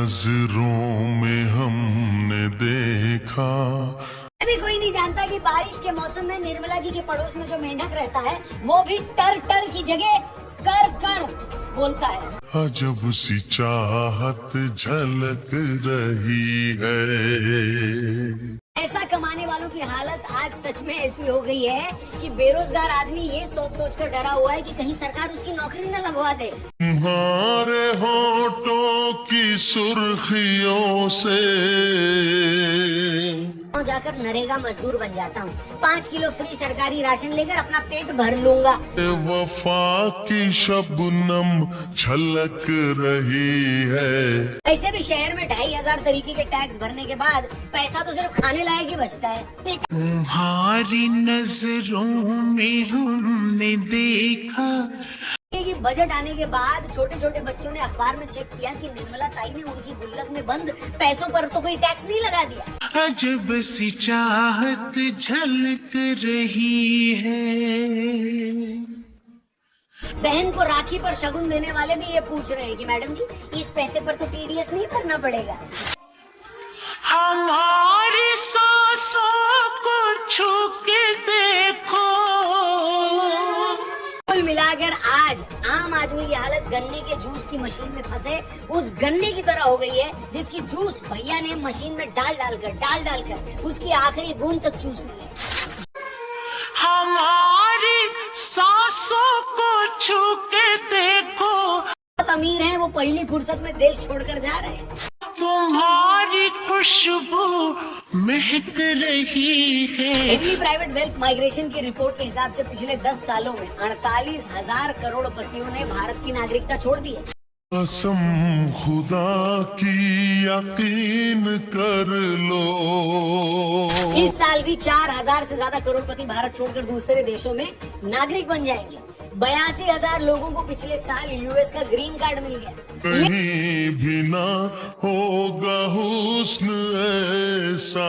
नजरों में हमने देखा। अभी कोई नहीं जानता कि बारिश के मौसम में निर्मला जी के पड़ोस में जो मेंढक रहता है वो भी टर टर की जगह कर कर बोलता है। अजब सी चाहत झलक रही है। ऐसा कमाने वालों की हालत आज सच में ऐसी हो गई है कि बेरोजगार आदमी ये सोच कर डरा हुआ है कि कहीं सरकार उसकी नौकरी न लगवा दे। तुम्हारे होठों की सुर्खियों से जाकर नरेगा मजदूर बन जाता हूँ, 5 किलो फ्री सरकारी राशन लेकर अपना पेट भर लूंगा। वफा की शबनम छलक रही है। ऐसे भी शहर में 2500 तरीके के टैक्स भरने के बाद पैसा तो सिर्फ खाने लायक ही बचता है। तुम्हारी नजरों में हमने देखा कि बजट आने के बाद छोटे छोटे बच्चों ने अखबार में चेक किया कि निर्मला ताई ने उनकी गुल्लक में बंद पैसों पर तो कोई टैक्स नहीं लगा दिया। अजब सी चाहत झलक रही है। बहन को राखी पर शगुन देने वाले भी ये पूछ रहे हैं कि मैडम जी इस पैसे पर तो टीडीएस नहीं भरना पड़ेगा। हमारी सांसों को छू के देखो। कुल मिलाकर आज आम आदमी की हालत गन्ने के जूस की मशीन में फंसे उस गन्ने की तरह हो गई है जिसकी जूस भैया ने मशीन में डाल डालकर उसकी आखिरी बूंद तक चूस ली है। हमारी सांसों को छू के देखो। बहुत अमीर हैं, वो पहली फुर्सत में देश छोड़कर जा रहे हैं। तुम्हारी खुशबू महक रही है। इटली प्राइवेट वेल्थ माइग्रेशन की रिपोर्ट के हिसाब से पिछले 10 सालों में 48,000 करोड़पतियों ने भारत की नागरिकता छोड़ दी है। कसम खुदा की यकीन कर लो। इस साल भी 4,000 से ज्यादा करोड़पति भारत छोड़कर दूसरे देशों में नागरिक बन जाएंगे। 82,000 लोगों को पिछले साल यूएस का ग्रीन कार्ड मिल गया। कहीं भी ना होगा हुस्न ऐसा।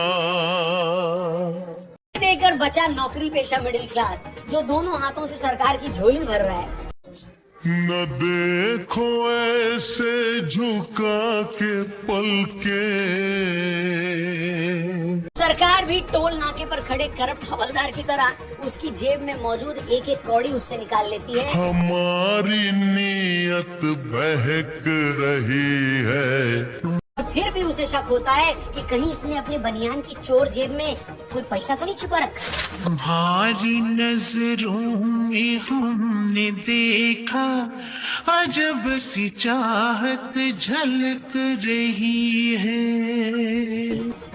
देकर बचा नौकरी पेशा मिडिल क्लास जो दोनों हाथों से सरकार की झोली भर रहा है। न देखो ऐसे झुका के पलके। सरकार भी टोल नाके पर खड़े करप्ट हवलदार की तरह उसकी जेब में मौजूद एक एक कौड़ी उससे निकाल लेती है। हमारी नीयत बहक रही है। फिर भी उसे शक होता है कि कहीं इसने अपने बनियान की चोर जेब में कोई पैसा तो नहीं छिपा रखा। तुम्हारी नजरों में हमने देखा अजब सी चाहत झलक रही है।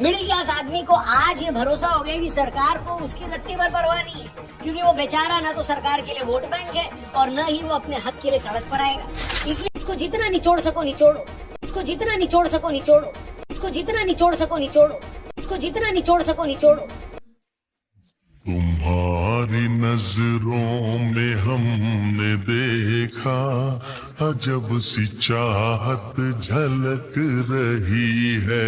मिडिल क्लास आदमी को आज ये भरोसा हो गया कि सरकार को उसकी रत्ती भर परवाह नहीं है, क्योंकि वो बेचारा ना तो सरकार के लिए वोट बैंक है और न ही वो अपने हक के लिए सड़क पर आएगा। इसलिए इसको जितना निचोड़ सको निचोड़ो, इसको जितना निचोड़ सको निचोड़ो, इसको जितना निचोड़ सको निचोड़ो, इसको जितना निचोड़ सको निचोड़ो। तुम्हारी नजरों में हमने देखा अजब सी चाहत झलक रही है।